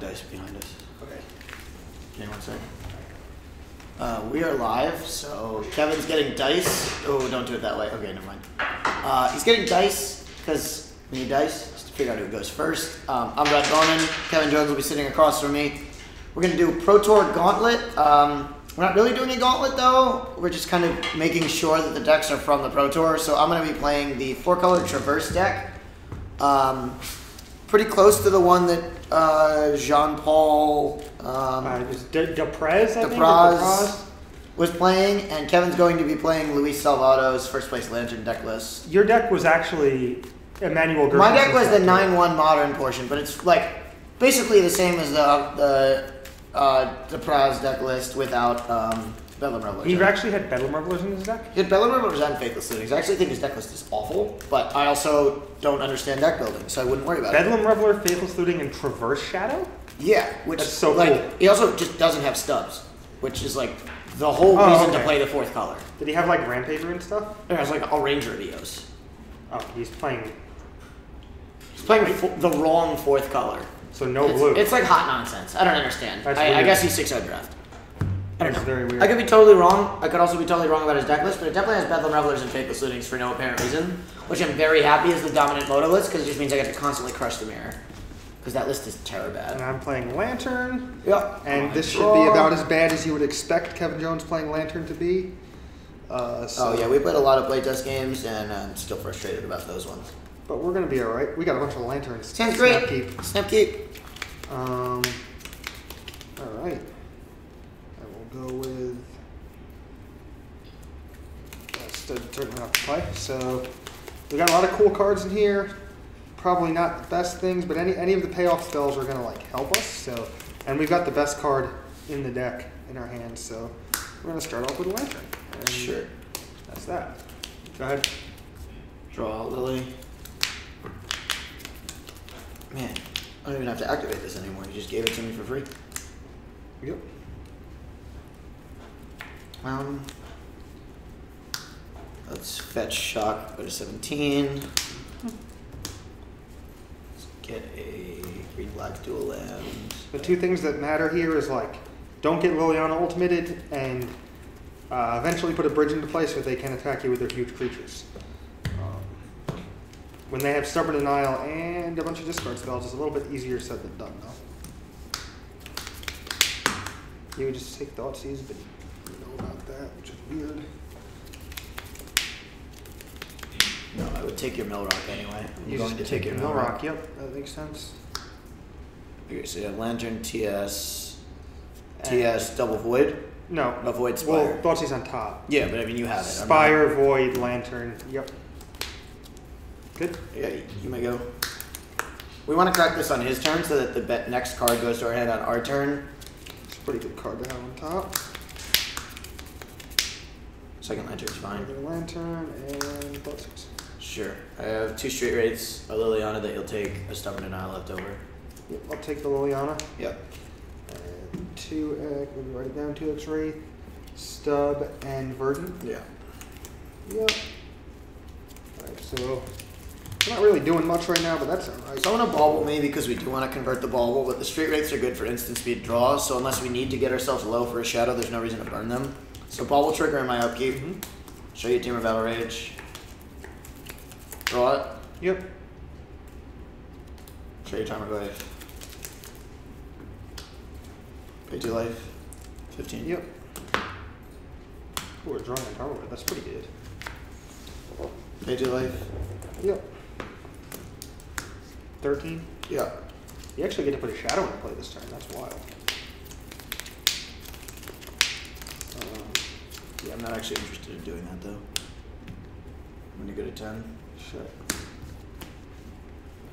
dice behind us. Okay. Okay, one second. We are live, so Kevin's getting dice. Oh, don't do it that way. Okay, never mind. He's getting dice because we need dice just to figure out who goes first. I'm Brett Gorman. Kevin Jones will be sitting across from me. We're going to do Pro Tour Gauntlet. We're not really doing a gauntlet though. We're just kind of making sure that the decks are from the Pro Tour. So I'm going to be playing the 4-color Traverse deck. Pretty close to the one that Jean-Paul Depraz was playing, and Kevin's going to be playing Luis Salvato's first place Lantern deck list. Your deck was actually Emmanuel Gerson's. My deck was the 9-1 modern portion, but it's like basically the same as the Depraz deck list without Bedlam Revelers. He actually had Bedlam Revelers in his deck? He had Bedlam Revelers and Faithless Lootings. I actually think his deck list is awful, but I also don't understand deck building, so I wouldn't worry about Bedlam Reveler, Faithless Looting, and Traverse Shadow? Yeah, which that's so like cool. He also just doesn't have stubs, which is like the whole reason to play the 4th color. Did he have like Rampager and stuff? He has like all Ranger Eos. Oh, he's playing the wrong 4th color. So no blue. It's like hot nonsense. I don't understand. I guess he's 6-0 draft. I don't know. Very weird. I could be totally wrong. I could also be totally wrong about his deck list, but it definitely has Bedlam Revelers and Faithless Lootings for no apparent reason, which I'm very happy is the dominant moto list because it just means I get to constantly crush the mirror. Because that list is terrible bad. And I'm playing Lantern. Yep. And this should be about as bad as you would expect Kevin Jones playing Lantern to be. Oh yeah, we played a lot of playtest games, and I'm still frustrated about those ones. But we're going to be alright. We got a bunch of Lanterns. Sounds great. Snap keep. Alright. I will go with... Certainly not to play. So, we got a lot of cool cards in here. Probably not the best things, but any of the payoff spells are going to like help us. So, and we've got the best card in the deck in our hands. So, we're going to start off with a Lantern. And sure. That's that. Go ahead. Draw Lily. Man, I don't even have to activate this anymore. You just gave it to me for free. Yep. Let's fetch Shock, go to 17. Let's get a green-black dual land. The two things that matter here is like, don't get Liliana ultimated, and eventually put a bridge into place so they can attack you with their huge creatures. When they have Stubborn Denial and a bunch of discard spells, it's a little bit easier said than done, though. You would just take Thoughtseize, but you know about that, which is weird. No, I would take your Millrock anyway. You're going to take your Millrock. Yep, that makes sense. Okay, so you have Lantern, TS, double Void? No. No, Void Spire. Well, Thoughtseize on top. Yeah, but I mean, you have it. Spire, Void, Lantern. Yep. Good. Yeah, you may go. We want to crack this on his turn so that the next card goes to our hand on our turn. It's a pretty good card to have on top. Second Lantern's fine. Another Lantern and Thoughtseize. Sure. I have 2 straight rates, a Liliana that you'll take, a Stubborn Denial left over. Yep, I'll take the Liliana. Yep. And 2X, let me write it down, 2X Wraith, Stub, and Verdant. Yeah. Yep. Alright, so we're not really doing much right now, but that's alright. So I want to bauble me because we do want to convert the bauble, but the straight rates are good for instant speed draws, so unless we need to get ourselves low for a shadow, there's no reason to burn them. So bauble trigger in my upkeep. Show you Team of Battle Rage. Draw it. Yep. Show you Charmer Glaive. Pay 2 life. 15. Yep. Ooh, we're drawing a Tower Blade. That's pretty good. Pay 2 life. Yep. 13. Yeah. You actually get to put a shadow into play this turn. That's wild. Yeah, I'm not actually interested in doing that though. I'm gonna go to 10. Sure.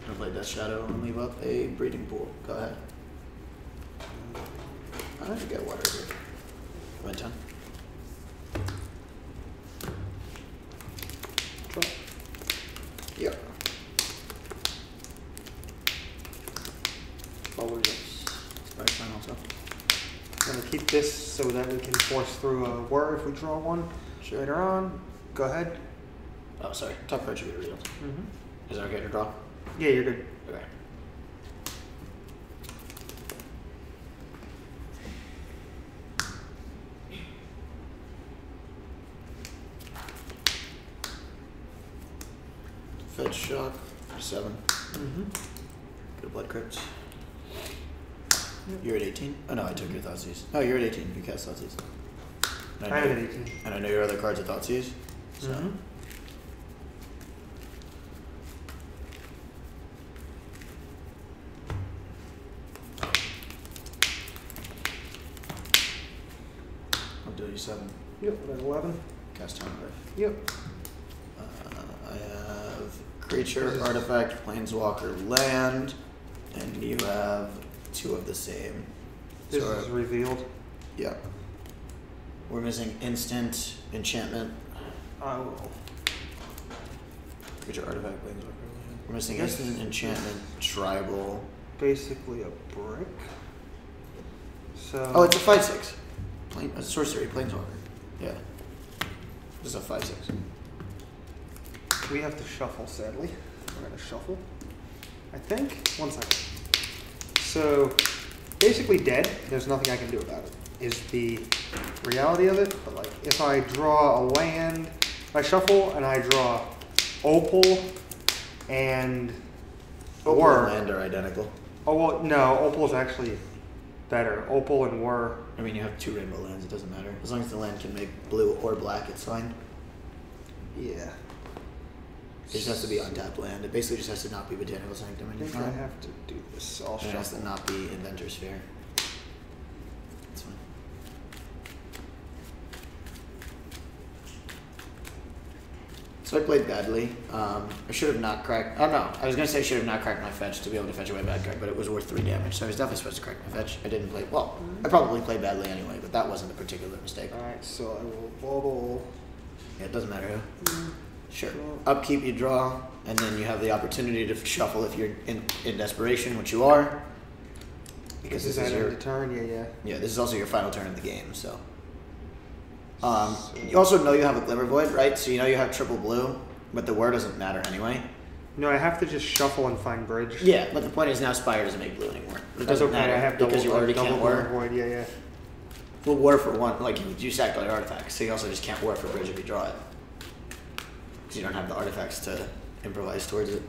I'm gonna play Death Shadow and leave up a Breeding Pool. Go ahead. I don't get water here. I went 10. Draw. Yep. Forward is Spike Sign also. I'm going to keep this so that we can force through a war if we draw one later on. Go ahead. Oh, sorry. Top card should be revealed. Is that okay to draw? Yeah, you're good. Okay. shock. 7. Mm-hmm. Go to Blood Crypt. You're at 18? Oh no, I took your Thoughtseize. No, you're at 18. You cast Thoughtseize. I am at 18. And I know your other cards are Thoughtseize. So. Mm-hmm. I'll do you 7. Yep, at 11. Cast Town Grave. Yep. I have creature, artifact, planeswalker, land, and you have 2 of the same. This So, is revealed. yeah. We're missing instant, enchantment, I will. creature, artifact, planeswalker, land. We're missing Yes. instant, enchantment, tribal. Basically a brick. So. Oh, it's a 5/6. A sorcery, planeswalker. Yeah. It's a 5/6. We have to shuffle, sadly. We're going to shuffle. I think. 1 second. So, basically dead. There's nothing I can do about it, is the reality of it. But, like, if I draw a land, if I shuffle and I draw Opal and Opal Whir. and land are identical. Oh, well, no. Opal is actually better. Opal and Whir. I mean, you have 2 rainbow lands, it doesn't matter. As long as the land can make blue or black, it's fine. Yeah. It just has to be untapped land. It basically just has to not be Botanical Sanctum. I And think I have to do this. I'll it has to shuffle. not be Inventor's Sphere. That's fine. So I played badly. I should have not cracked. Oh no, I was gonna say I should have not cracked my fetch to be able to fetch away bad card, but it was worth 3 damage, so I was definitely supposed to crack my fetch. I didn't play well. I probably played badly anyway, but that wasn't a particular mistake. Alright, so I will bubble. Yeah, it doesn't matter who. Sure. Upkeep, you draw, and then you have the opportunity to shuffle if you're in desperation, which you are. Because This this is is your the turn, yeah. yeah. This is also your final turn of the game. So. You also know you have a Glimmer Void, right? So you know you have triple blue, but the word doesn't matter anyway. No, I have to just shuffle and find bridge. Yeah, but the point is now Spire doesn't make blue anymore. It That's doesn't okay. matter I have because you already double can't Glimmer war. Void, yeah. Well, war for one, like you sacked all your artifacts, so you also just can't war for bridge if you draw it. Because you don't have the artifacts to improvise towards it.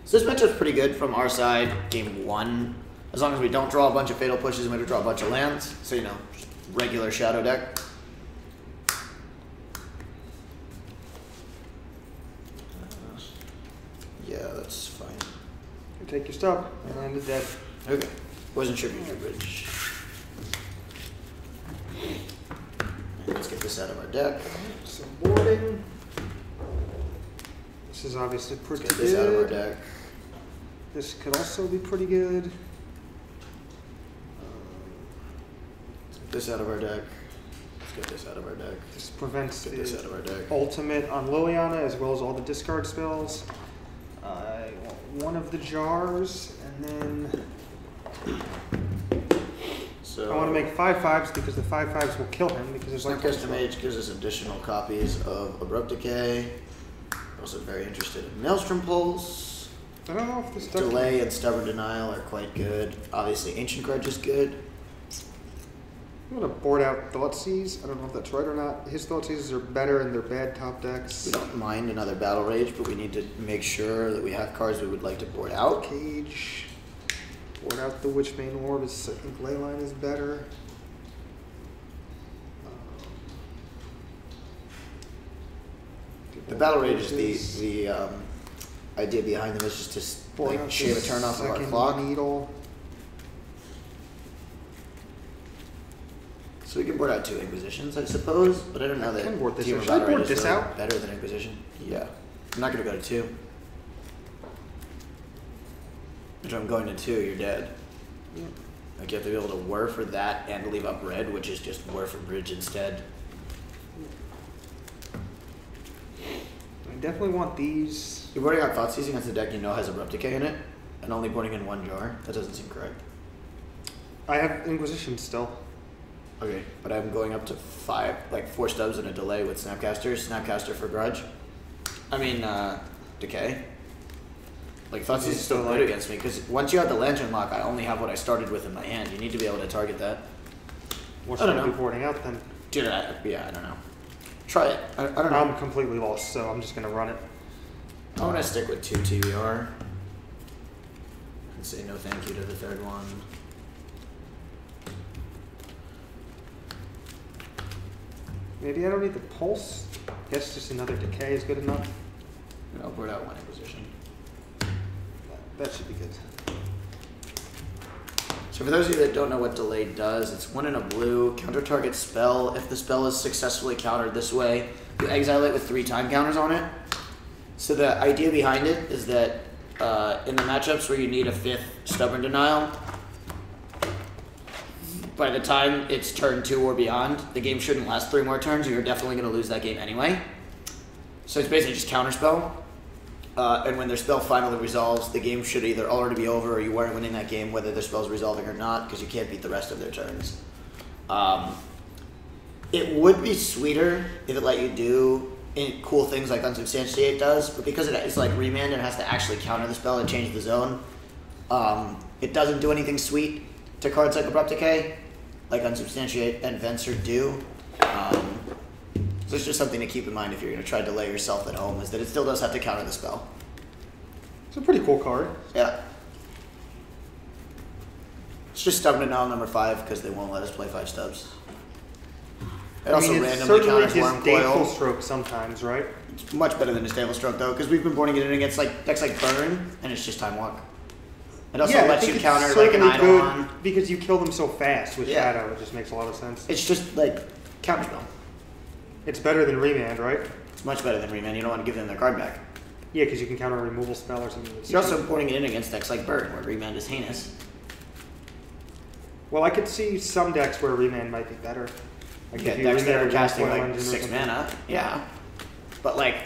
So this matchup's pretty good from our side. Game 1, as long as we don't draw a bunch of fatal pushes and we don't draw a bunch of lands. So you know, regular shadow deck. Yeah, that's fine. You take your stuff, and I'm dead. Okay. Wasn't sure if you drew bridge. And let's get this out of our deck. Some boarding. This is obviously pretty Let's get this out of our good. deck. This could also be pretty good. Let's get this out of our deck. Let's get this out of our deck. This prevents Let's get this out the of our deck. ultimate on Liliana as well as all the discard spells. I want one of the jars, and then So I want to make 5/5s because the 5/5s will kill him because there's like Snapcaster Mage gives us additional copies of Abrupt Decay. We're also very interested in Maelstrom Pulse. I don't know if this deck Delay and Stubborn Denial are quite good. Obviously, Ancient Grudge is good. I'm gonna board out Thoughtseize. I don't know if that's right or not. His Thoughtseizes are better in their bad top decks. We don't mind another Battle Rage, but we need to make sure that we have cards we would like to board out. Cage. Board out the Witchbane Orb. I think Leyline is better. The Battle Rage is the idea behind them is just to Board like out shave the a turn off of our second clock. Needle. So we can board out 2 Inquisitions, I suppose, but I don't know I that can board this Team out. of Should I Battle Rage board is this really out? better than Inquisition. Yeah. I'm not going to go to 2. If I'm going to 2, you're dead. Yeah. Like you have to be able to whir for that and leave up red, which is just whir for bridge instead. I definitely want these. You're boarding out Thoughtseize against the deck you know has Abrupt Decay in it, and only boarding in 1 jar. That doesn't seem correct. I have Inquisition still. Okay, but I'm going up to 4 stubs and a delay with Snapcaster. Snapcaster for Grudge. I mean, Decay. Like, Thoughtseize is still good against me, because once you have the Lantern Lock, I only have what I started with in my hand. You need to be able to target that. What I should don't I be know. boarding out then? Dude, I don't know. Try it. I don't know. I'm completely lost, so I'm just gonna run it. I want to stick with 2 TBR and say no thank you to the third one. Maybe I don't need the pulse. Guess just another decay is good enough. And I'll put out 1 Inquisition. That should be good. So for those of you that don't know what delay does, it's 1 and a blue, counter target spell. If the spell is successfully countered this way, you exile it with 3 time counters on it. So the idea behind it is that in the matchups where you need a 5th Stubborn Denial, by the time it's turn 2 or beyond, the game shouldn't last 3 more turns, or you're definitely going to lose that game anyway. So it's basically just counterspell. And when their spell finally resolves, the game should either already be over or you are winning that game, whether their spell's resolving or not, because you can't beat the rest of their turns. It would be sweeter if it let you do cool things like Unsubstantiate does, but because it's like Remand and has to actually counter the spell and change the zone, it doesn't do anything sweet to cards like Abrupt Decay, like Unsubstantiate and Venser do. So it's just something to keep in mind if you're going to try to delay yourself at home, is that it still does have to counter the spell. It's a pretty cool card. Yeah. It's just Stubborn Denial number 5 because they won't let us play 5 stubs. It also it's randomly certainly counters Worm disdainful Coil. stroke sometimes, right? It's much better than Disdainful Stroke though, because we've been boarding it in against like decks like Burn, and it's just Time Walk. It also I lets think you it's counter like an certainly Eidolon. good because you kill them so fast with Yeah. Shadow. It just makes a lot of sense. It's just like counterspell. It's better than Remand, right? It's much better than Remand. You don't want to give them their card back. Yeah, because you can counter a removal spell or something. You're also boarding it in against decks like Burn, where Remand is heinous. Well, I could see some decks where Remand might be better. Like Yeah, if you decks that Remand are a casting Worm Coil like Engine or 6 something. mana. Yeah. But like,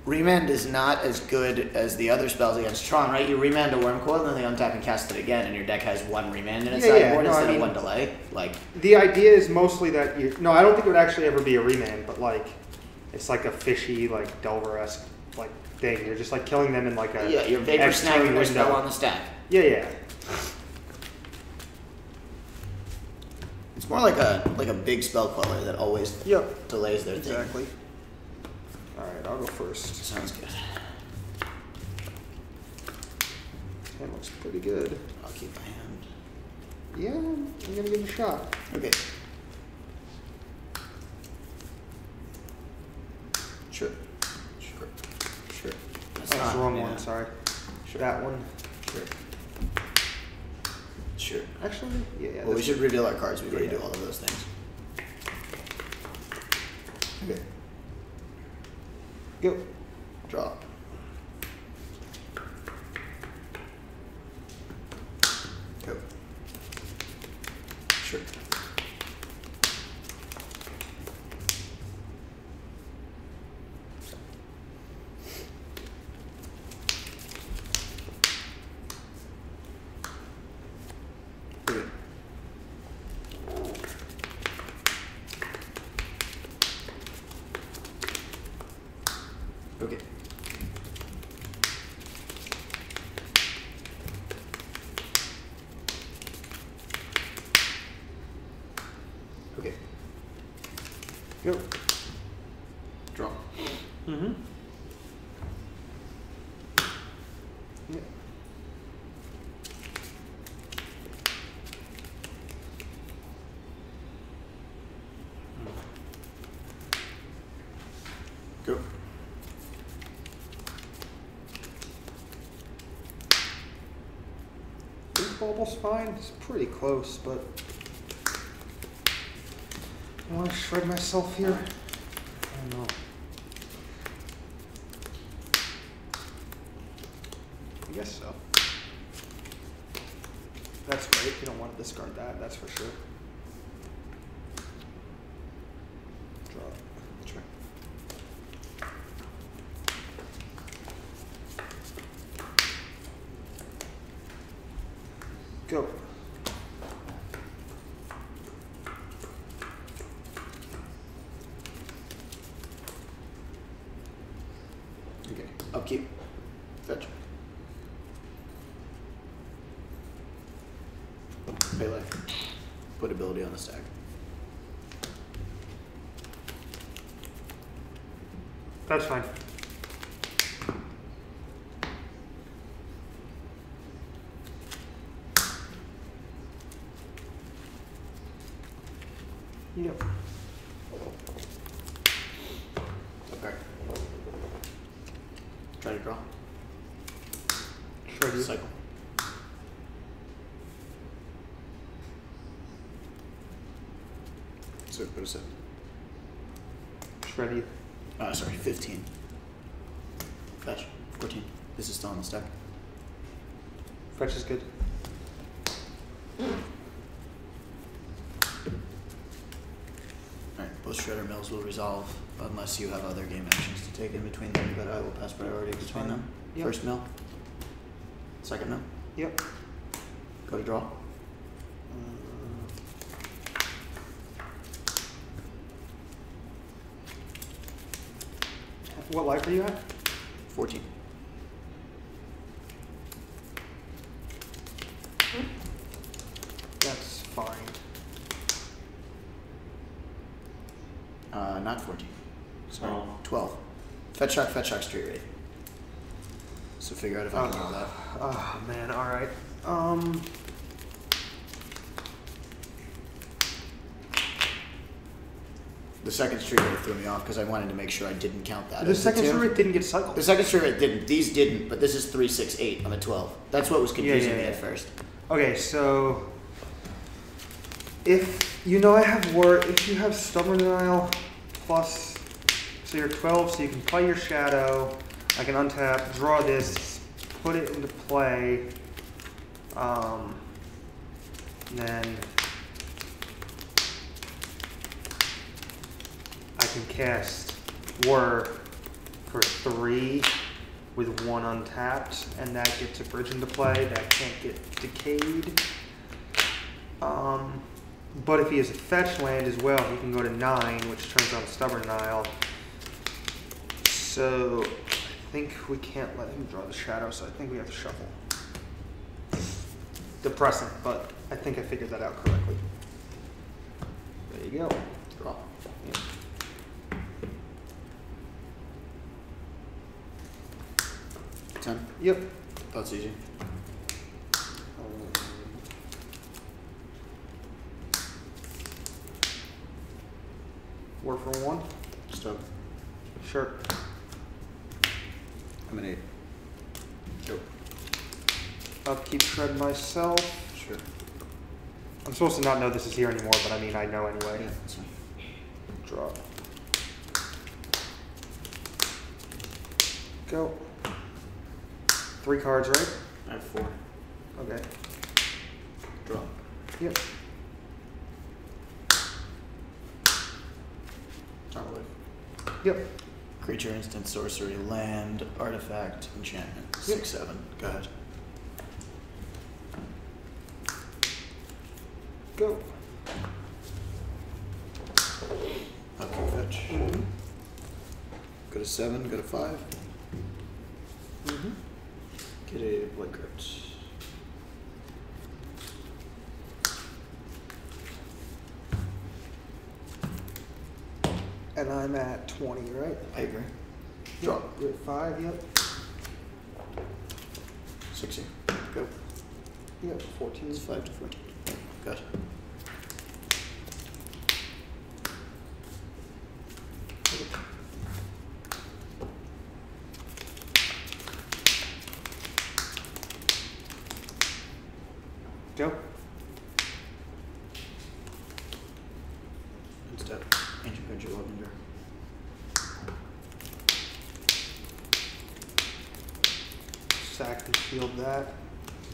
Remand is not as good as the other spells against Tron, right? You remand a Worm Coil, and then they untap and cast it again, and your deck has 1 remand in its sideboard instead of 1 delay. Like, the idea is mostly that you. No, I don't think it would actually ever be a Remand, but like, it's like a fishy, like Delver-esque like thing. You're just like killing them in like a yeah, you're vapor X-turn snagging their window. spell on the stack. Yeah. It's more like a big spell queller that always delays their thing. Exactly. All right, I'll go first. Sounds good. That looks pretty good. I'll keep my hand. Yeah, I'm gonna give it a shot. Okay. Sure. That's That's not, the wrong yeah. one. Sorry. Sure. That one. Sure. Actually, yeah. Well, we this should reveal our cards before you Yeah. do all of those things. Okay. Go. Draw. Go. Sure. Okay. Okay. Okay. Go. Draw. Mm-hmm. Yeah. Go. This bubble's fine. It's pretty close, but I want to shred myself here. I don't know. I guess so. That's great. You don't want to discard that. That's for sure. Draw. Sure. Go. Okay. Upkeep. Fetch. Pay life. Put ability on the stack. That's fine. Yep. Okay. Try to draw. Shred you. Cycle. So what is it? Shred you. Sorry, 15. Fetch. 14. This is still on the stack. Fetch is good. Alright, both shredder mills will resolve unless you have other game actions to take in between them, but I will pass priority between them. Yep. First mill. Second mill. Yep. Go to draw. What life are you at? 14. That's fine. Not 14. Sorry. Oh. 12. Fetch shock, street raid. So figure out if I can roll that. Oh man, alright. The second street raid threw me off because I wanted to make sure I didn't count that. The as a second two. street didn't get cycled. The second street raid didn't. These didn't, but this is 3, 6, 8 on the 12. That's what was confusing me at first. Okay, so if you know I have word, if you have stubborn denial plus, so you're 12, so you can play your shadow. I can untap, draw this, put it into play. Then I can cast Whir for 3 with 1 untapped, and that gets a bridge into play. That can't get decayed. But if he has a fetch land as well, he can go to 9, which turns on Stubborn Nile. So I think we can't let him draw the shadow, so I think we have to shuffle. Depressing, but I think I figured that out correctly. There you go. Draw. Yeah. Ten. Yep. That's easy. Work for 1. Stop. Sure. I'm an 8. Go. Upkeep shred myself. Sure. I'm supposed to not know this is here anymore, but I mean I know anyway. Yeah, that's fine. Draw. Go. 3 cards, right? I have 4. Okay. Draw. Yep. Top wave. Yep. Creature, instant, sorcery, land, artifact, enchantment. 6, 7. Go ahead. Go. Okay, fetch. Mm-hmm. Go to 7, go to 5. Mm-hmm. Get a Blood Crypt. And I'm at 20, right? I agree. Draw. Yep. You're at 5, yep. 60. Go. Yep, 14. It's 5 to 14. Good. Go. Instead, Ancient Creature, Lavender. Sack and field that.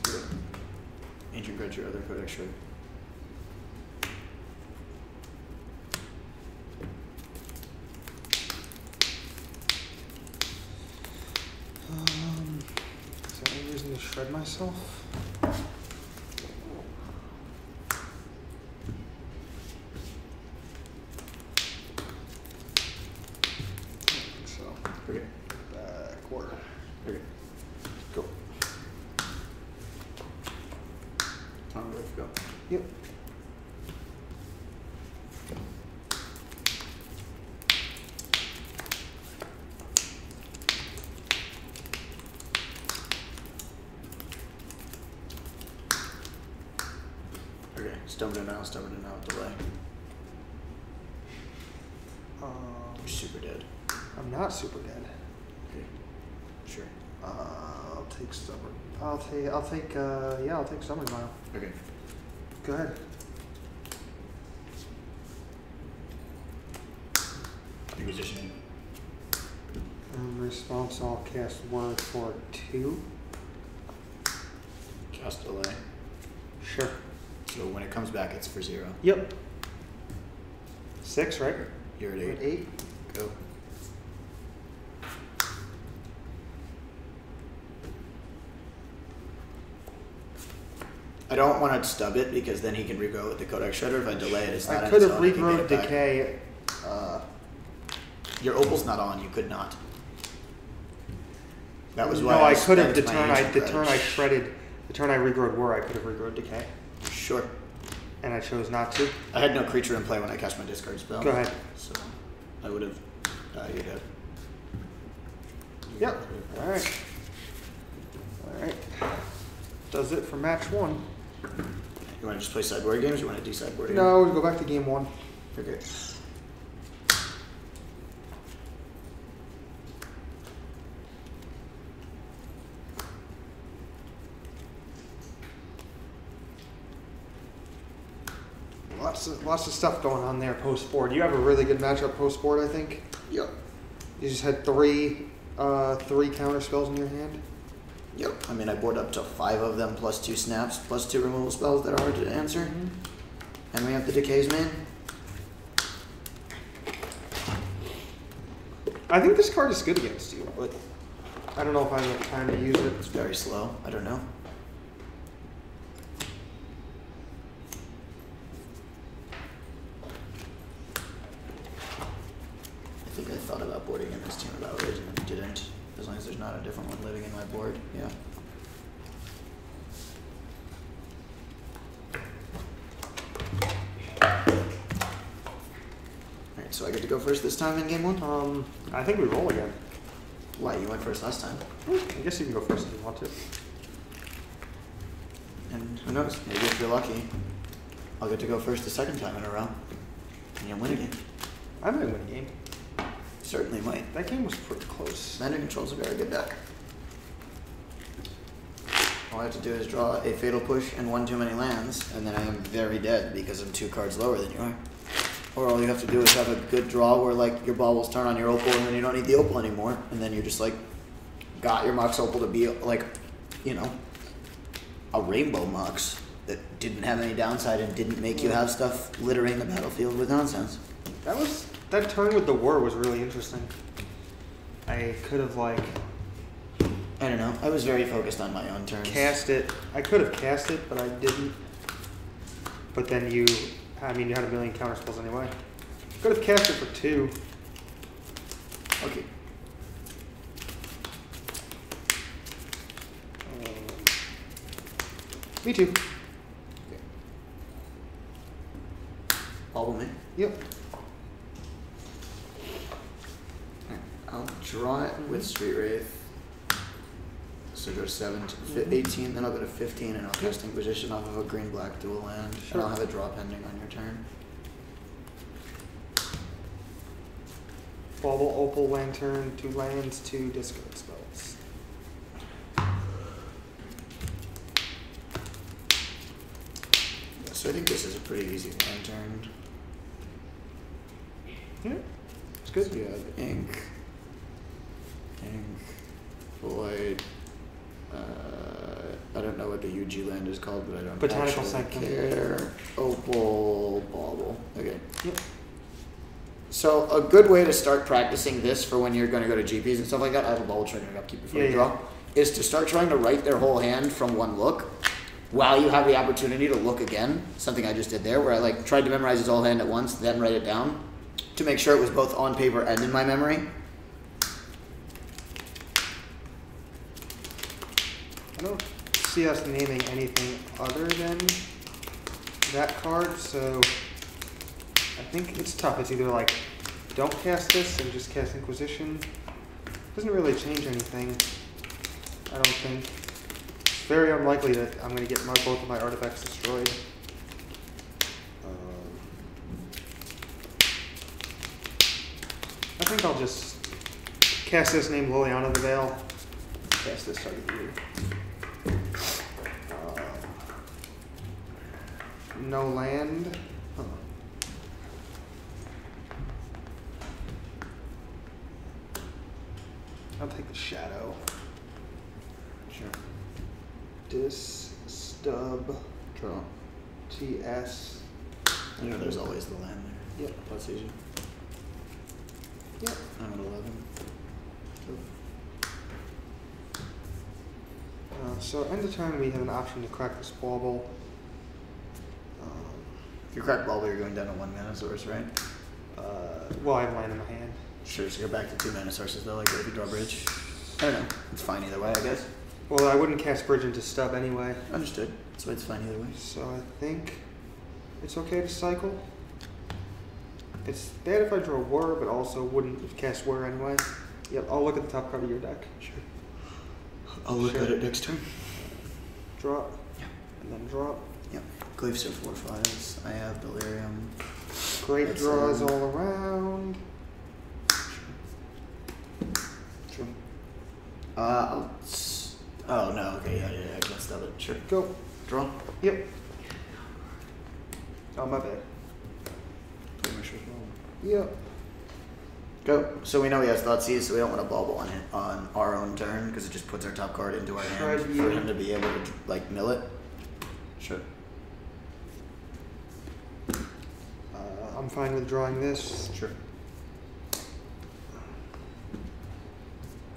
Good. Ancient Creature, other Codex Shred. Is there any reason to shred myself? So, Okay. backward. Okay. Go. Tom, wave, go. Yep. Stubborn now, delay. You're super dead. I'm not super dead. Okay. Sure. I'll take stubborn. I'll take stubborn mile. Okay. Go ahead. Your position. Response, I'll cast word for 2. Cast delay. Sure. So when it comes back, it's for 0. Yep. 6, right? You're at We're 8. at 8. Go. I don't want to stub it because then he can regrow with the Codex Shredder. If I delay it, it's not I on could its have own, I can get regrowed it back. decay. Your opal's not on. You could not. That was why. No, I could have spent the my turn I ancient the turn I grudge. shredded, the turn I regrowed were I could have regrowed decay, Sure. and I chose not to. I had no creature in play when I cast my discard spell. Go ahead. So I would have. You're dead. Yep. All right. All right. Does it for match 1. You want to just play sideboard games? Or you want to do sideboard games? No, we'll go back to game 1. Okay. Lots of stuff going on there post board. You have a really good matchup post board, I think. Yep. You just had three counter spells in your hand. Yep. I mean, I board up to 5 of them plus 2 snaps plus 2 removal spells that are hard to answer. Mm-hmm. And we have the Decays main. I think this card is good against you, but I don't know if I have enough time to use it. It's very slow. I don't know. I think I thought about boarding in this team about ways and didn't. As long as there's not a different one living in my board. Yeah. Alright, so I get to go first this time in game 1? I think we roll again. Why? You went first last time. I guess you can go first if you want to. And who knows? Maybe if you're lucky, I'll get to go first the second time in a row. And you'll win again. I might win a game. Certainly might. That game was pretty close. Commander controls a very good deck. All I have to do is draw a Fatal Push and 1 too many lands, and then I am very dead because I'm 2 cards lower than you are. Or all you have to do is have a good draw where like your baubles turn on your opal and then you don't need the opal anymore, and then you're just like got your Mox opal to be like, you know, a rainbow Mox that didn't have any downside and didn't make you have stuff littering the battlefield with nonsense. That turn with the war was really interesting. I could have like I don't know. I was very focused on my own turns. cast it. I could have cast it, but I didn't. But then you had a million counter spells anyway. Could have cast it for 2. Okay. Me too. Okay. Bauble me. Yep. I'll draw it with Street Wraith. So go to 7 to 18, then I'll go to 15, and I'll cast Inquisition off of a green-black dual land. Sure. And I'll have a draw pending on your turn. Bauble, Opal, Lantern, 2 lands, 2 discard spells. Yeah, so I think this is a pretty easy Lantern. Yeah, it's good. So you have Ink, Void. I don't know what the UG land is called, but I don't Botanical actually Sanctum. care. Opal, Bauble. Okay. Yep. So a good way to start practicing this for when you're going to go to GPs and stuff like that, I have a bubble trigger upkeep before you draw, is to start trying to write their whole hand from one look while you have the opportunity to look again. Something I just did there where I like tried to memorize his whole hand at once, then write it down to make sure it was both on paper and in my memory. I don't see us naming anything other than that card, so I think it's tough. It's either like, don't cast this and just cast Inquisition. Doesn't really change anything, I don't think. It's very unlikely that I'm going to get both of my artifacts destroyed. I think I'll just cast this name Liliana the Veil. Cast this target you. No land. Huh. I'll take the shadow. Sure. Stub. Draw. TS. You know, there's always the land there. Yep. That's easy. Yep. I'm at 11. So end of turn, we have an option to crack this bauble. If you crack bauble, you're going down to 1 mana source, right? Well, I have land in my hand. Sure, so you're back to 2 mana sources though, like if you draw bridge. I don't know. It's fine either way, I guess. Well, I wouldn't cast bridge into stub anyway. Understood. So it's fine either way. So I think it's okay to cycle. It's bad if I draw whir, but also wouldn't cast whir anyway. Yep, I'll look at the top card of your deck. Sure. I'll look at it next turn. Drop. Yeah. And then drop. Yep. Glyphs are 4/5s. I have Delirium. Great That's, draws all around. Sure. Oh no, okay, yeah, I can't stop it. Sure. Go. Draw. Yep. Oh, my bad. Play Mishra's Bauble. Yep. Go. So we know he has Thoughtseize, so we don't want to bauble on our own turn because it just puts our top card into our hand Shred for you. him to be able to like mill it. Sure. I'm fine with drawing this. Sure.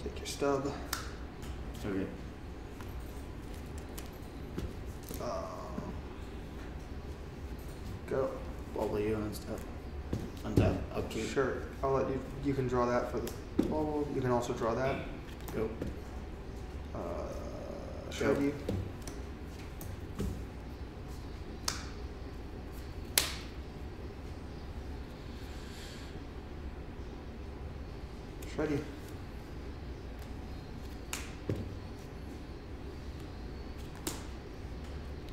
Take your stub. Okay. Go. Bauble you and stuff. Untap. Upkeep. Sure. I'll let you. You can draw that for the bauble. You can also draw that. Go. Shred Go. you. Shred you.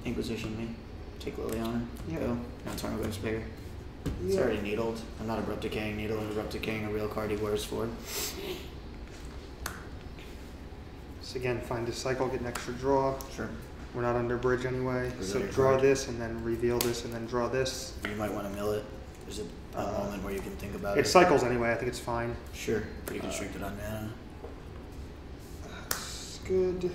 Inquisition me. Take Liliana. Yeah. Go. Now turn goes bigger. It's Yeah. already needled. I'm not Abrupt Decaying Needle. Abrupt Decaying a real card he wears for. So again, find a cycle, get an extra draw. Sure. We're not under bridge anyway. Reveal So your draw card. this and then reveal this and then draw this. You might want to mill it. There's a moment where you can think about It it. cycles anyway. I think it's fine. Sure. Pretty constricted on mana. That's good.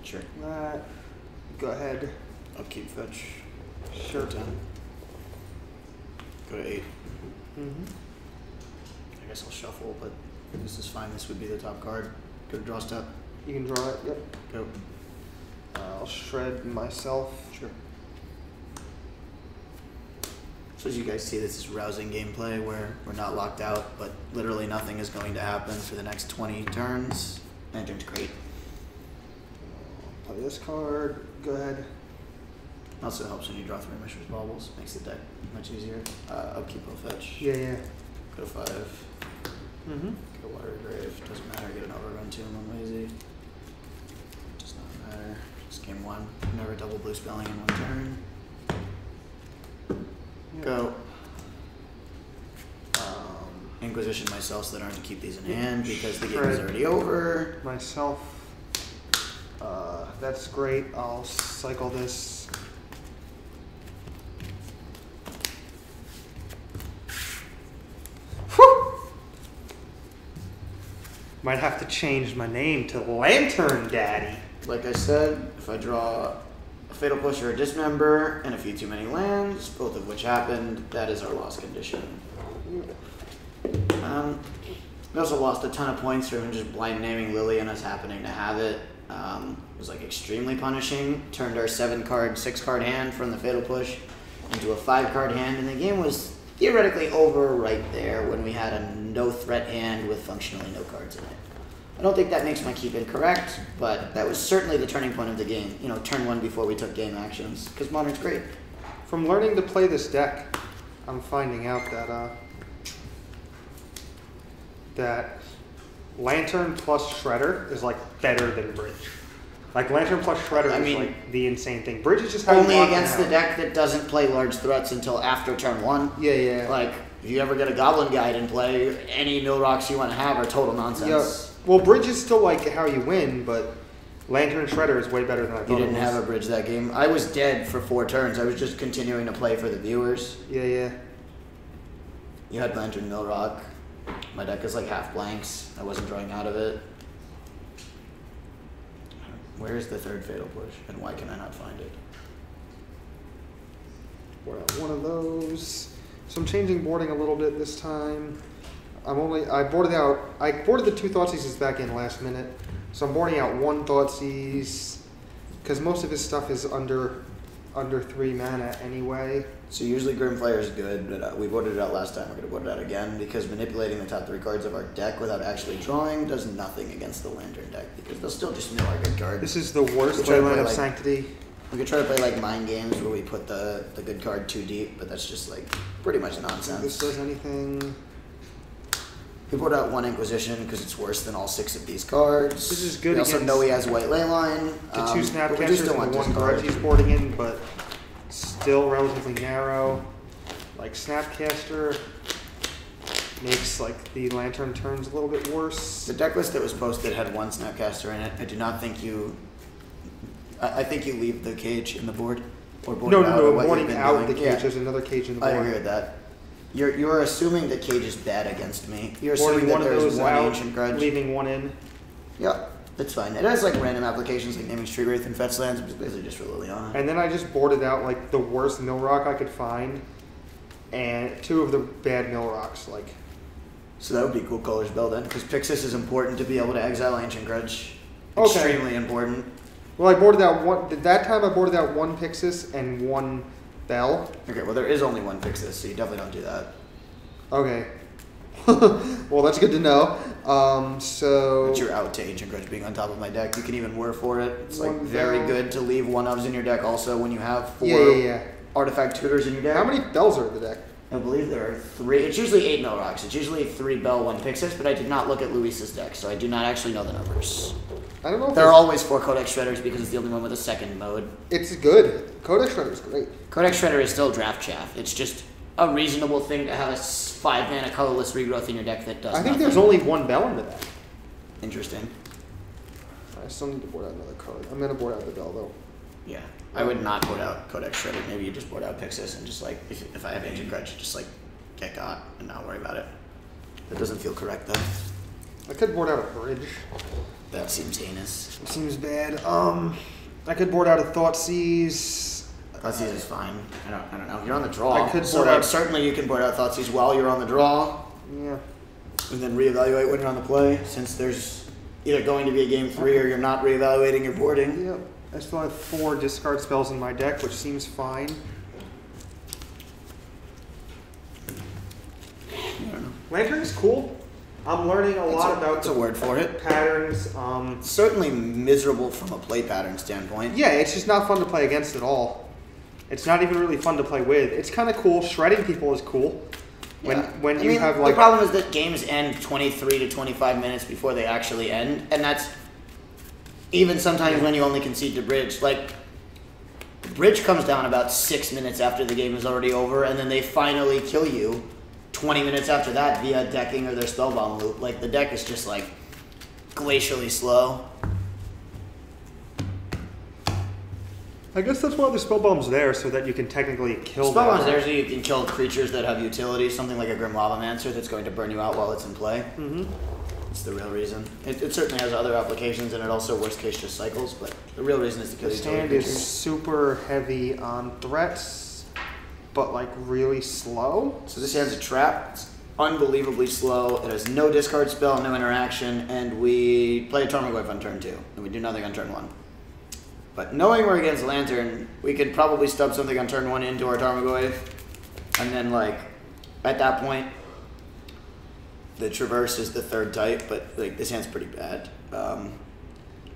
Sure. That. Go ahead. Upkeep fetch. Sure. 10. Go to 8. Mm-hmm. I guess I'll shuffle, but this is fine. This would be the top card. Go to draw step. You can draw it. Yep. Go. I'll shred myself. Sure. So as you guys see, this is rousing gameplay where we're not locked out, but literally nothing is going to happen for the next 20 turns. Lantern's great. Play this card. Go ahead. Also helps when you draw 3 Mishra's Baubles. Makes the deck much easier. Upkeep will fetch. Yeah, yeah. Go to 5. Mm-hmm. Go Water Grave. Doesn't matter. Get an overrun to him. I'm lazy. Does not matter. Just game 1. Never double blue spelling in 1 turn. Yeah. Go. Inquisition myself so that I don't have to keep these in hand because the game is already over. Myself. That's great. I'll cycle this. Whew! Might have to change my name to Lantern Daddy. Like I said, if I draw a Fatal Push or a Dismember and a few too many lands, both of which happened, that is our loss condition. We also lost a ton of points from just blind naming Lily and us happening to have it. It was like extremely punishing. Turned our 7-card, 6-card hand from the Fatal Push into a 5-card hand, and the game was theoretically over right there when we had a no-threat hand with functionally no cards in it. I don't think that makes my keep incorrect, but that was certainly the turning point of the game. You know, turn 1 before we took game actions, because Modern's great. From learning to play this deck, I'm finding out that Lantern plus Shredder is like better than Bridge. Like Lantern plus Shredder I is mean, like the insane thing. Bridge is just how only you block against them the out. deck that doesn't play large threats until after turn 1. Yeah, yeah. Like, if you ever get a Goblin Guide and play, any mill rocks you want to have are total nonsense. Yeah. Well, Bridge is still like how you win, but Lantern and Shredder is way better than I thought. You didn't it was. have a bridge that game. I was dead for 4 turns. I was just continuing to play for the viewers. Yeah, yeah. You had Lantern Mill Rock. My deck is like half blanks. I wasn't drawing out of it. Where's the third Fatal Push, and why can I not find it? Board out one of those. So I'm changing boarding a little bit this time. I boarded the 2 Thoughtseizes back in last minute. So I'm boarding out 1 Thoughtseize, because most of his stuff is under 3 mana anyway. So usually Grimfire is good, but we boarded it out last time. We're going to board it out again, because manipulating the top 3 cards of our deck without actually drawing does nothing against the Lantern deck, because they'll still just mill our good card. This is the worst We'll try to leyline play, of like- Sanctity. We could try to play like mind games where we put the good card too deep, but that's just like pretty much If nonsense. this does anything. We put out 1 Inquisition because it's worse than all 6 of these cards. This is good We also against know he has White Leyline. The 2 but we just Snapcasters don't want and the 1 discard. Grudge he's boarding in, but still relatively narrow. Like Snapcaster makes like the Lantern turns a little bit worse. The deck list that was posted had 1 Snapcaster in it. I do not think you. I think you leave the cage in the board, or board No, it out, no, or no, what you've boarding been out doing. the cage. Yeah, There's another cage in the I board. agree with that. You're assuming the cage is bad against me. You're Boarding assuming that one of there's those 1 out, Ancient Grudge. leaving 1 in. Yeah, that's fine. It has like random applications like naming Street Wraith and Fetch Lands, but it's basically just for Liliana. And then I just boarded out like the worst mill rock I could find, and 2 of the bad mill rocks. Like, So that would be cool colors build in, because Pixis is important to be able to exile Ancient Grudge. Okay. Extremely important. well, I boarded out 1. That time I boarded out 1 Pixis and 1 Bell. Okay, well there is only 1 Pixis, so you definitely don't do that. Okay. Well, that's good to know. So But you're out to Ancient Grudge being on top of my deck. You can even whir for it. It's like 1 very Bell. good to leave 1-ofs in your deck also when you have 4 yeah. artifact tutors in your deck. How many bells are in the deck? I believe there are 3. It's usually 8 mill rocks. It's usually 3 Bell, 1 Pixis, but I did not look at Luis's deck, so I do not actually know the numbers. I don't know if There are always 4 Codex Shredders because it's the only one with a second mode. it's good. Codex Shredder is great. Codex Shredder is still draft chaff. It's just a reasonable thing to have a 5 mana colorless regrowth in your deck that does I think nothing. there's only 1 bell in the deck. Interesting. I still need to board out another card. I'm gonna board out the bell though. Yeah. I would not board out Codex Shredder. Maybe you just board out Pixis and just like, if I have Ancient Grudge, just like get got and not worry about it. That doesn't feel correct though. I could board out a bridge. That seems heinous. It seems bad. I could board out a Thoughtseize. Thoughtseize is fine. I don't know. You're on the draw. I could so board like, out- certainly you can board out Thoughtseize while you're on the draw, Yeah. and then reevaluate when you're on the play. Since there's either going to be a game 3 or you're not reevaluating your boarding. Yep. I still have 4 discard spells in my deck, which seems fine. I don't know. Lantern is cool. I'm learning a lot about That's a word for it. patterns. It's certainly miserable from a play pattern standpoint. Yeah, it's just not fun to play against at all. It's not even really fun to play with. It's kind of cool. Shredding people is cool. Yeah. When I you mean, have the like problem is that games end 23 to 25 minutes before they actually end, and that's even sometimes when you only concede to bridge. Like, the bridge comes down about 6 minutes after the game is already over, and then they finally kill you 20 minutes after that via decking or their spellbomb loop. Like, the deck is just like glacially slow. I guess that's why the spellbomb's there, so that you can technically kill them. Spellbomb's there so you can kill creatures that have utility, something like a Grim Lavamancer that's going to burn you out while it's in play. Mm-hmm. It's the real reason. It certainly has other applications, and it also, worst case, just cycles, but the real reason is to kill The utility stand is creatures. super heavy on threats, but like really slow. So this hand's a trap. It's unbelievably slow. It has no discard spell, no interaction, and we play a Tarmogoyf on turn 2, and we do nothing on turn 1. But knowing we're against Lantern, we could probably stub something on turn 1 into our Tarmogoyf, and then, like, at that point, the Traverse is the 3rd type, but, like, this hand's pretty bad. Doesn't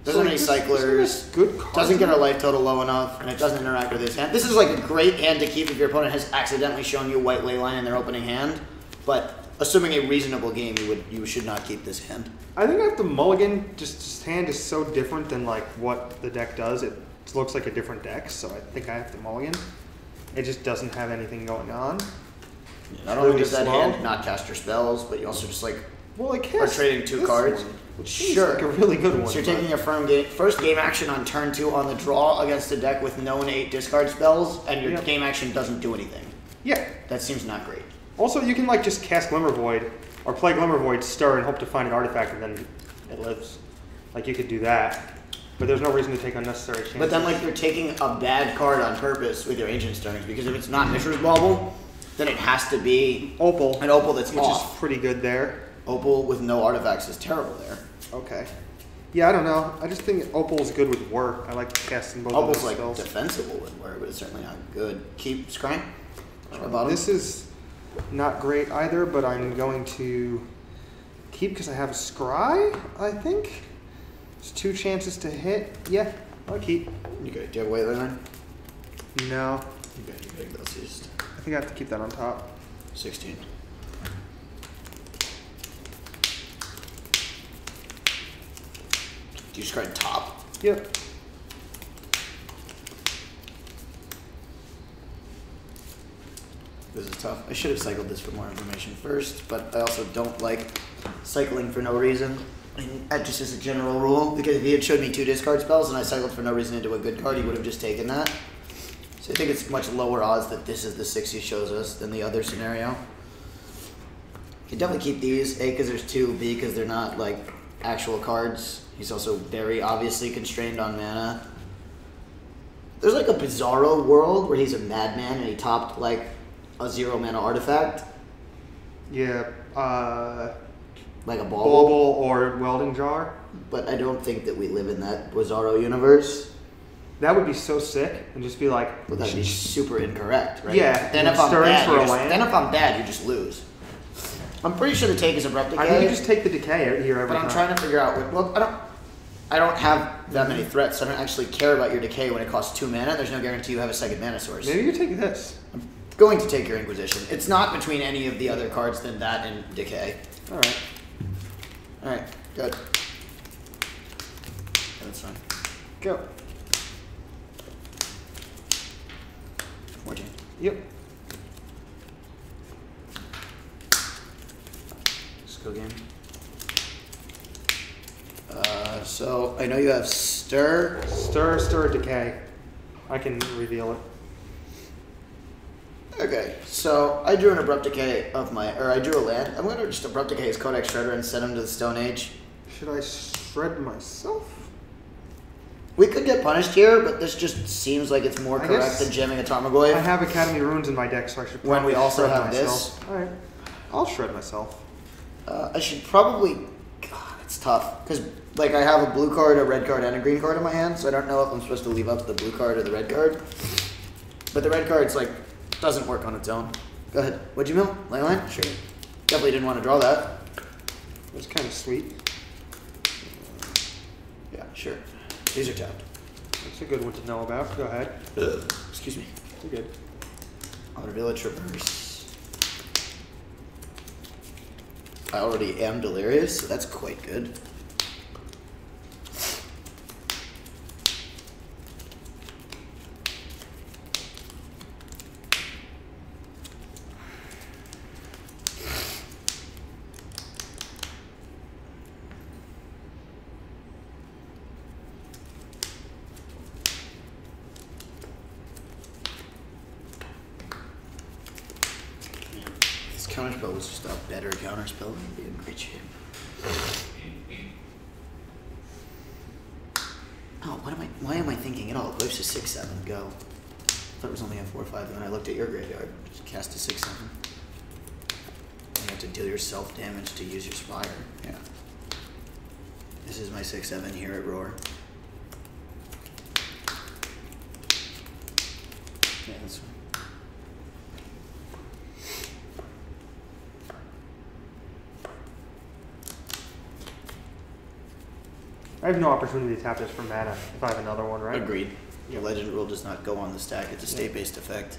have any cyclers, Good cards. doesn't get our life total low enough, and it doesn't interact with this hand. This is, like, a great hand to keep if your opponent has accidentally shown you White Leyline in their opening hand, but assuming a reasonable game, you should not keep this hand. I think I have to mulligan. Just hand is so different than like what the deck does. It looks like a different deck, so I think I have to mulligan. It just doesn't have anything going on. Yeah, not only does that hand not cast your spells, but you also just like are trading 2 cards. Sure, like a really good one. So you're taking a first game action on turn 2 on the draw against a deck with no 8 discard spells, and your game action doesn't do anything. Yeah. That seems not great. Also, you can like just cast Glimmer Void, or play Glimmer Void, stir, and hope to find an artifact, and then it lives. Like you could do that, but there's no reason to take unnecessary chances. But then like you're taking a bad card on purpose with your Ancient Stirrings, because if it's not Mishra's Bauble, then it has to be Opal. An Opal that's which off. is pretty good there. Opal with no artifacts is terrible there. Okay. Yeah, I don't know. I just think Opal is good with Whir. I like casting both Opal's of those like spells. defensible with Whir, but it's certainly not good. Keep scrying. This is not great either, but I'm going to keep because I have a scry, I think. There's 2 chances to hit. Yeah, I'll keep. Okay, do you have a weight line? No. Okay, you take those just I think I have to keep that on top. 16. Do you scry top? Yep. This is tough. I should have cycled this for more information first, but I also don't like cycling for no reason. Just as a general rule, because if he had showed me 2 discard spells and I cycled for no reason into a good card, he would have just taken that. So I think it's much lower odds that this is the 6 he shows us than the other scenario. You can definitely keep these, A, because there's 2, B, because they're not like actual cards. He's also very obviously constrained on mana. There's like a Bizarro world where he's a madman and he topped like a 0 mana artifact. Yeah. Like a Bauble or Welding Jar. But I don't think that we live in that Bizarro universe. That would be so sick, and just be like. Well, that'd be super incorrect, right? Yeah. Then if I'm bad, for a land. then if I'm bad, you just lose. I'm pretty sure the take is Abrupt Decay. I think you just take the decay here every but time. I'm trying to figure out. Well, I don't have that many threats, so I don't actually care about your decay when it costs 2 mana. There's no guarantee you have a second mana source. Maybe you take this. I'm going to take your Inquisition. It's not between any of the other cards than that and decay. All right. All right, good. That's fine. Go. 14. Yep. Skill game. So I know you have Stir. Stir, decay. I can reveal it. Okay, so I drew an Abrupt Decay I drew a land. I'm gonna just Abrupt Decay his Codex Shredder and send him to the Stone Age. Should I shred myself? We could get punished here, but this just seems like it's more correct than jamming a Tarmogoyf. I have Academy Runes in my deck, so I should probably When we also shred have myself. this. Alright. I'll shred myself. I should probably... God, it's tough. Because, like, I have a blue card, a red card, and a green card in my hand, so I don't know if I'm supposed to leave up the blue card or the red card. But the red card's, like, doesn't work on its own. Go ahead. What'd you mill? Leyline? Sure. Definitely didn't want to draw that. It was kind of sweet. Yeah, sure. These are tapped. That's a good one to know about. Go ahead. Excuse me. You're good. I'll reveal a Traverse. I already am delirious, so that's quite good. Counterspell was just a better counterspell, and be in great shape. Oh, why am I thinking at all? Glyphs to 6/7, go. I thought it was only a 4/5, and then I looked at your graveyard. Just cast a 6/7. You have to deal yourself damage to use your Spire. Yeah. This is my 6/7 here at Roar. Yeah, that's fine. I have no opportunity to tap this for mana if I have another one, right? Agreed. Your legend rule does not go on the stack. It's a state-based effect.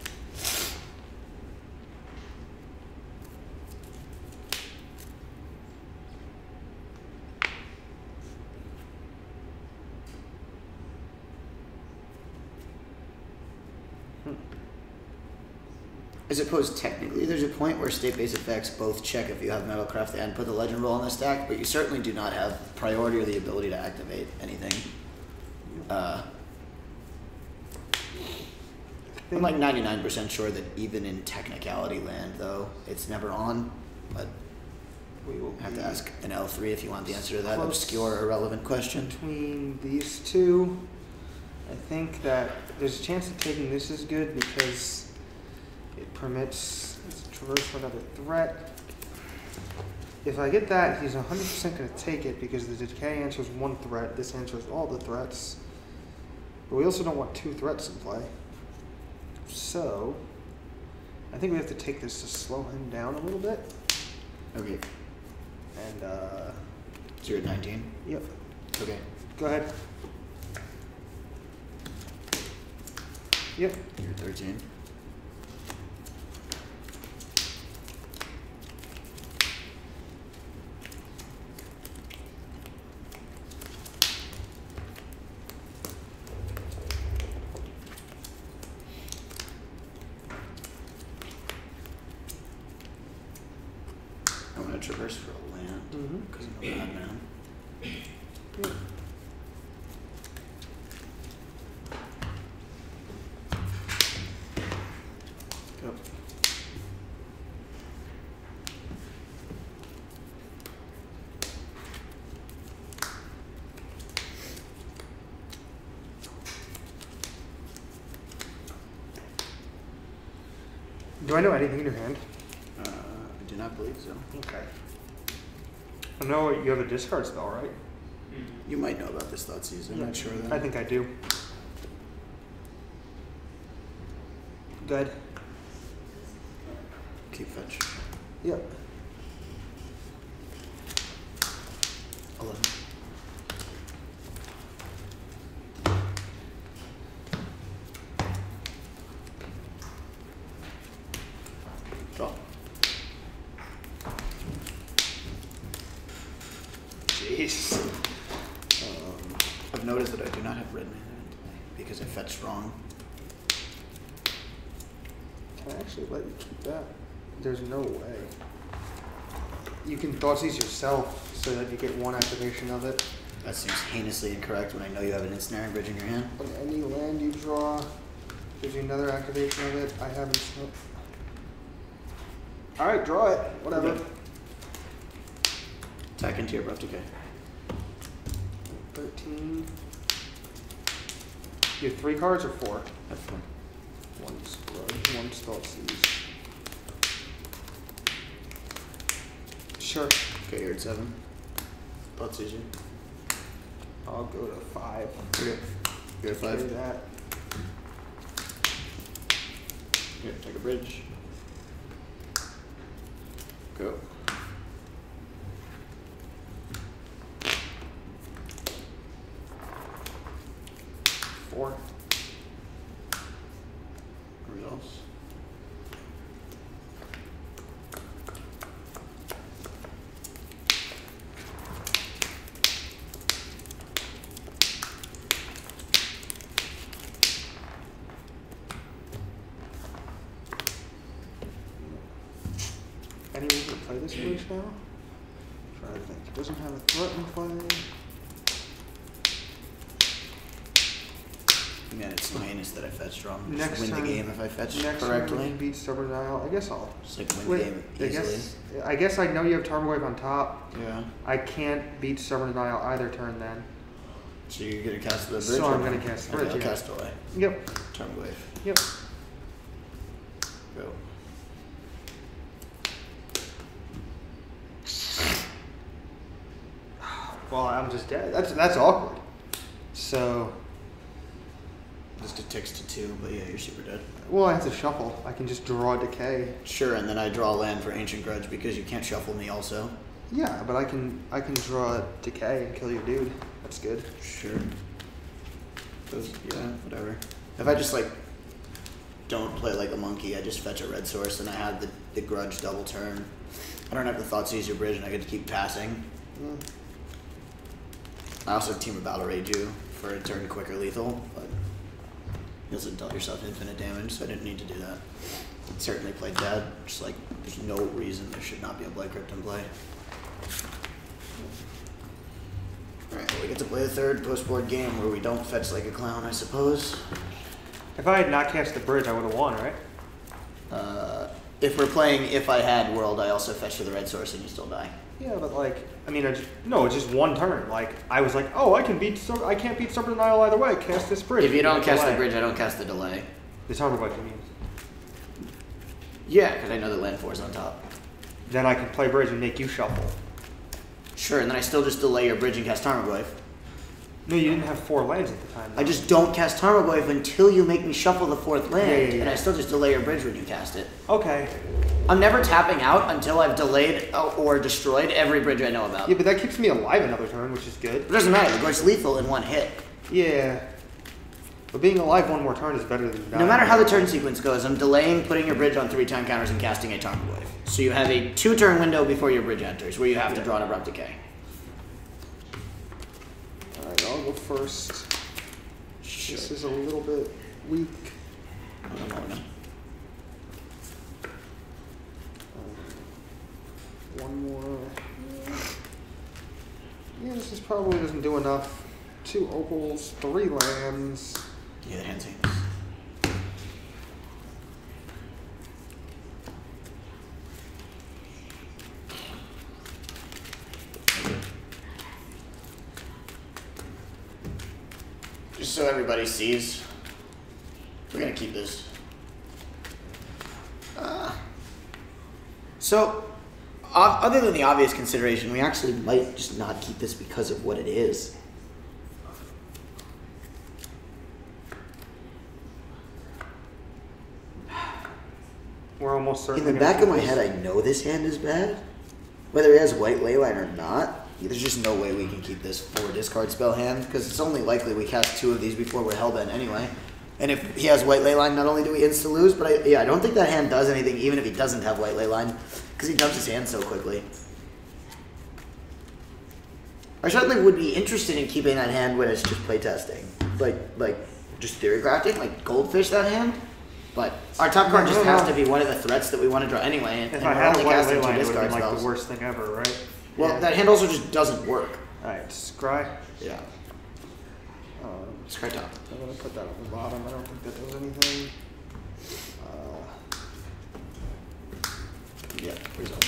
I suppose technically there's a point where state-based effects both check if you have Metalcraft and put the legend roll on the stack, but you certainly do not have priority or the ability to activate anything. I'm like 99% sure that even in technicality land, though, it's never on, but We will have to be ask an L3 if you want the answer to that close obscure, irrelevant question. between these two. I think that there's a chance of taking this is good because it permits it's a traverse for another threat. If I get that, he's 100% going to take it because the decay answers one threat. This answers all the threats. But we also don't want two threats in play. So, I think we have to take this to slow him down a little bit. Okay, And, so you're at 19? yep. Okay. Go ahead. Yep. You're 13. I'm gonna traverse for a land Mm-hmm. because I'm a bad man. Yep. Go. Do I know anything in your hand? I do not believe so. Okay. I know you have a discard spell, right? You might know about this Thoughtseize. I'm not sure of that. I think I do. Good. Keep fetch. Yep. 11. Draw. Jeez. I've noticed that I do not have red mana in play because I fetched wrong. Can I actually let you keep that? There's no way. You can Thoughtseize yourself so that you get one activation of it. That seems heinously incorrect when I know you have an ensnaring bridge in your hand. On any land you draw, gives you another activation of it. I haven't. Alright, draw it. Whatever. Okay. Attack into your abrupt decay. 13. You have 3 cards or 4? Have fun. One's Grudge, one's Thoughtseize. Sure. Okay, you're at 7. Thoughtseize you. I'll go to 5. Okay. You're at Carry 5. that. Here, take a bridge. Go. Four. Results. Any reason to play this bridge now? Trying to think. It doesn't have a threat in play. Man, it's so heinous that I fetched wrong. Next Just win time- the game if I fetch Next correctly. time we beat Stubborn Dial, I guess I'll. Just like win Wait, the game easily. I guess I know you have Tarmogoyf on top. Yeah. I can't beat Stubborn Dial either turn then. So you're gonna cast the bridge? So or I'm no? gonna cast the Okay, bridge, I'll yeah. cast away. Yep. Turn wave. Yep. Go. Well, I'm just dead. That's awkward. So, Just a ticks to 2, but yeah, you're super dead. well, I have to shuffle. I can just draw Decay. Sure, and then I draw land for Ancient Grudge because you can't shuffle me also. Yeah, but I can draw Decay and kill your dude. That's good. Sure. Those, yeah, whatever. If I just like don't play like a monkey, I just fetch a red source and I have the Grudge double turn. I don't have the Thoughtseize your bridge and I get to keep passing. Yeah. I also have Team of Battle Rage you for a turn quicker lethal, but You also dealt yourself infinite damage, so I didn't need to do that. Certainly played dead. Just like, there's no reason there should not be a Blight Crypt in play. Alright, well, we get to play the third post-board game where we don't fetch like a clown, I suppose. If I had not cast the bridge, I would have won, right? If we're playing If I Had World, I also fetch for the red source and you still die. Yeah, but like, I mean, no, it's just one turn. Like, I was like, oh, I can't beat Serpent Nile either way. Cast this bridge. If you don't cast delay. the bridge, I don't cast the delay. The Tarmogoyf, you mean? Yeah, because I know that land 4 is on top. Then I can play bridge and make you shuffle. Sure, and then I still just delay your bridge and cast Tarmogoyf. No, you didn't have 4 lands at the time. I just don't cast Tarmogoyf until you make me shuffle the 4th land, Yeah. and I still just delay your bridge when you cast it. Okay. I'm never tapping out until I've delayed or destroyed every bridge I know about. Yeah, but that keeps me alive another turn, which is good. It doesn't matter, the bridge's lethal in one hit. Yeah. But being alive one more turn is better than dying. No matter how the turn sequence goes, I'm delaying putting your bridge on 3 time counters and casting a Tarmogoyf. So you have a 2-turn window before your bridge enters, where you have to draw an Abrupt Decay. Alright, I'll go first. Sure. This is a little bit weak. One more. Yeah, this is probably doesn't do enough. 2 opals, 3 lands. Yeah, that hand seems. Just so everybody sees, we're gonna keep this. Other than the obvious consideration, we actually might just not keep this because of what it is. We're almost certain. In the back of my head, I know this hand is bad. Whether he has white leyline or not, there's just no way we can keep this 4 discard spell hand, because it's only likely we cast 2 of these before we're hellbent anyway. And if he has white leyline, not only do we insta-lose, but I don't think that hand does anything even if he doesn't have white leyline, because he dumps his hand so quickly. I certainly would be interested in keeping that hand when it's just playtesting. Like just theory crafting, like goldfish that hand. But our top card just has to be one of the threats that we want to draw anyway, and If we're I had only a white casting ley 2 line, it would discard have been like spells. the worst thing ever, right? Well, Yeah. that hand also just doesn't work. Alright, scry. Yeah. Scry top. I'm going to put that on the bottom. I don't think that does anything. Yeah, results.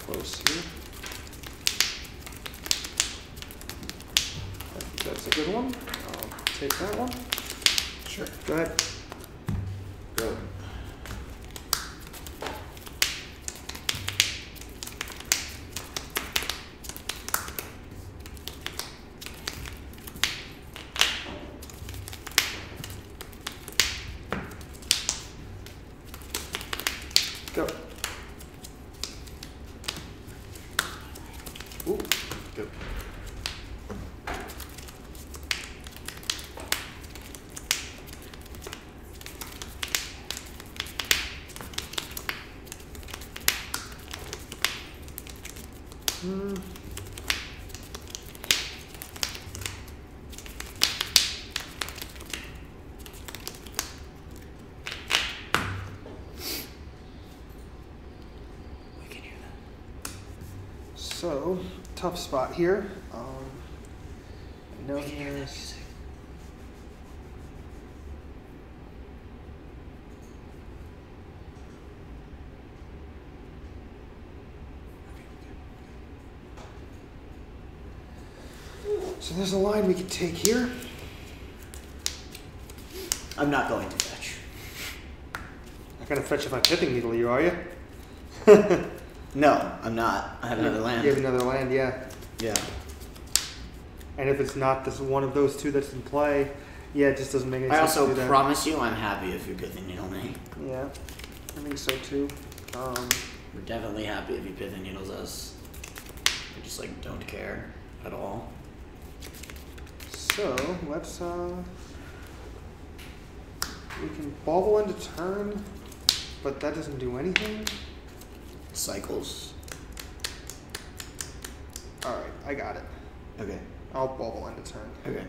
Close here. I think that's a good one. I'll take that one. Sure. Go ahead. Go. Go. Ooh. Go. We can hear that. So, tough spot here. I know there's... So there's a line we could take here. I'm not going to fetch. Not gonna fetch if I pithing needle you, are you? No, I'm not. I have another land. You have another land, yeah. Yeah. And if it's not this one of those 2 that's in play, yeah, it just doesn't make any I sense also to do that. promise you I'm happy if you pith and needle me. Yeah, I think so too. We're definitely happy if you pith and needles us. We just like don't care at all. So, let's, we can bauble into turn, but that doesn't do anything. Cycles. All right, I got it. Okay. I'll bubble end a turn. Okay.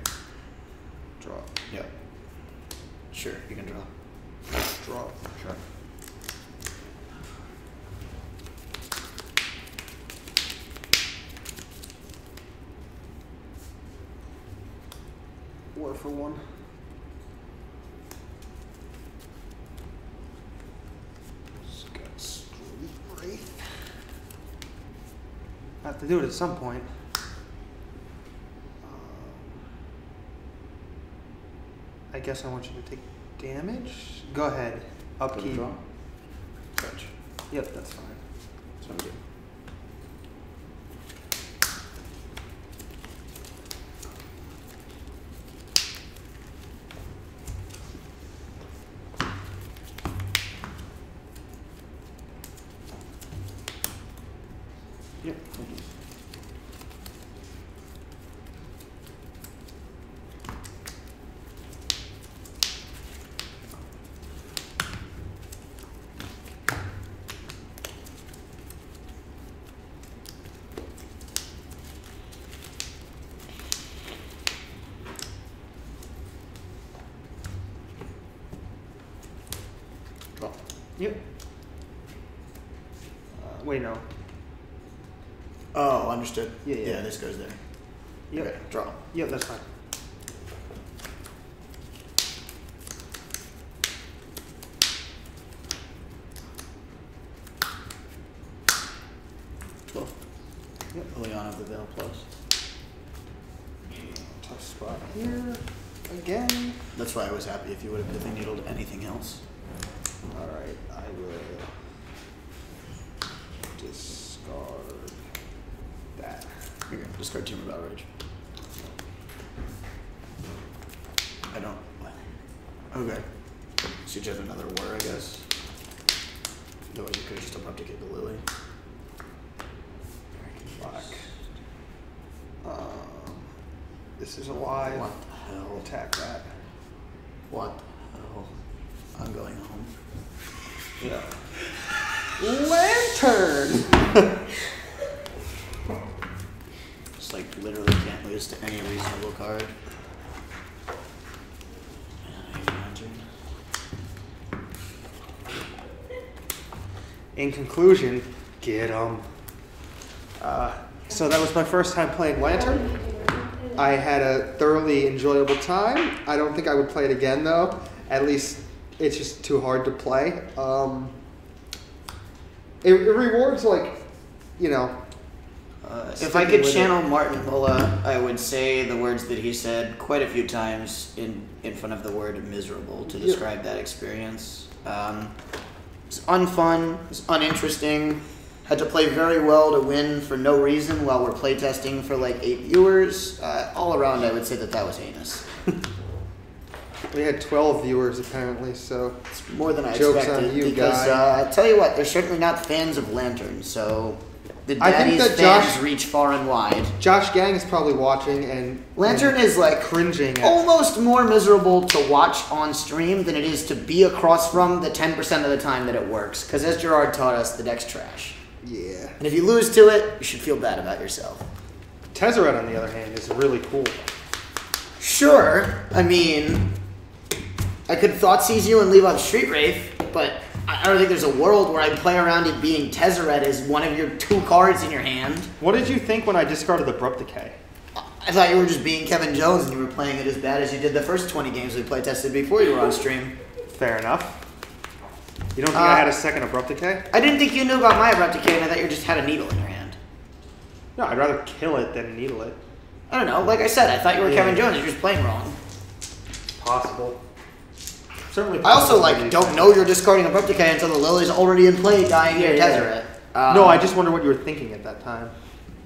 Draw. Yep. Sure, you can draw. Draw. Sure. War for 1. Just got Street Wraith. I have to do it at some point. I guess I want you to take damage. Go ahead. Upkeep. Draw. Touch. Yep, that's fine. Sounds good. Yep. Draw. Yep. Wait, no. Oh, understood. Yeah, yeah. Yeah, this goes there. Yep. Okay, draw. Yep, that's fine. Yep. Leon of the Veil plus. Tough spot here. Again. That's why I was happy if you would have pithing needled anything else. Alright, I will discard that. Here you go. Discard Tumor Battle Rage. I don't. Okay. So you just have another war, I guess. Otherwise, you could have just abrupt-decayed the Lily. Black. This is alive. What the hell? Attack that. What the hell? I'm going home. Yeah. Lantern! Just like literally can't lose to any reasonable card. In conclusion, get 'em. So that was my first time playing Lantern. I had a thoroughly enjoyable time. I don't think I would play it again though. At least it's just too hard to play. It rewards like, you know. If I could channel Martin Mulla, I would say the words that he said quite a few times in front of the word miserable to describe that experience. It's unfun, it's uninteresting, had to play very well to win for no reason while we're playtesting for like 8 viewers. All around, I would say that was heinous. We had 12 viewers apparently, so It's more than I Joke's expected. on you, because guy. I tell you what, they're certainly not fans of Lantern, so the I think daddy's that fans Josh- reach far and wide. Josh Gang is probably watching and Lantern is like cringing at almost more miserable to watch on stream than it is to be across from the 10% of the time that it works. Because as Gerard taught us, the deck's trash. yeah. And if you lose to it, you should feel bad about yourself. Tezzeret, on the other hand, is really cool. Sure, I mean, I could Thoughtseize you and leave off Street Wraith, but I don't think there's a world where I play around it being Tezzeret as one of your 2 cards in your hand. What did you think when I discarded Abrupt Decay? I thought you were just being Kevin Jones and you were playing it as bad as you did the first 20 games we playtested before you were on stream. Fair enough. You don't think I had a second Abrupt Decay? I didn't think you knew about my Abrupt Decay, and I thought you just had a needle in your hand. No, I'd rather kill it than needle it. I don't know. Like I said, I thought you were Yeah. Kevin Jones. You're just playing wrong. Possible. Certainly. I also possible. don't know you're discarding Abrupt Decay until the Lily's already in play, dying your Yeah. Tezzeret. No, I just wonder what you were thinking at that time.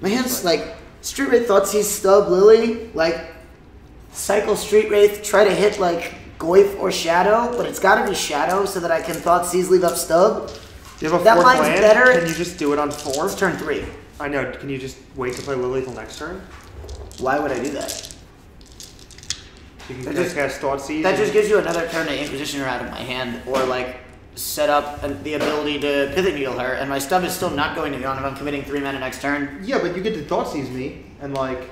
My hand's like Street Wraith Thoughtseize stub Lily, like cycle Street Wraith, try to hit like Goyf or Shadow, but it's got to be Shadow so that I can Thoughtseize leave up stub. You have a That 4th line's land? better. Can you just do it on 4? It's turn 3. I know. Can you just wait to play Lily till next turn? Why would I do that? You can That just cast Thoughtseize. That just gives you another turn to Inquisitioner out of my hand, or like set up the ability to pivot needle her, and my stub is still not going to be on if I'm committing 3 mana next turn. Yeah, but you get to Thoughtseize me, and like...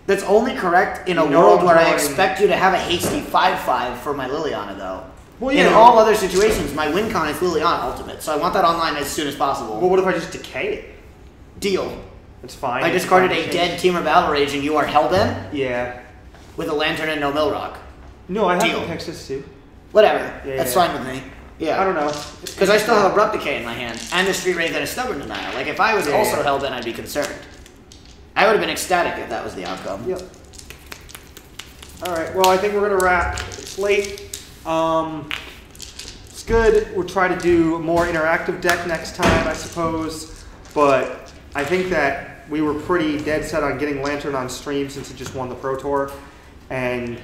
That's only correct in a world where I expect you to have a hasty 5/5 for my Liliana, though. Well, yeah. In all other situations, my win con is Liliana Ultimate, so I want that online as soon as possible. Well, what if I just decay it? Deal. It's fine. I discarded a dead Teamer Battle Rage, and you are Hellbent? Yeah. With a Lantern and no Millrock. No, I have Deal. the Texas too. Whatever. That's fine with me. Yeah. I don't know. Because I still have Abrupt Decay in my hand, and a Street Wraith and a Stubborn Denial. Like, if I was also Hellbent, I'd be concerned. I would have been ecstatic if that was the outcome. Yep. Alright, well, I think we're going to wrap. It's late. It's good. We'll try to do a more interactive deck next time, I suppose. But I think that we were pretty dead set on getting Lantern on stream since it just won the Pro Tour. And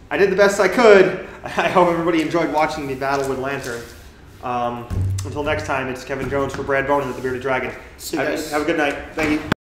I did the best I could. I hope everybody enjoyed watching me battle with Lantern. Until next time, it's Kevin Jones for Brad Bonin at the Bearded Dragon. See you guys. Have a good night. Thank you.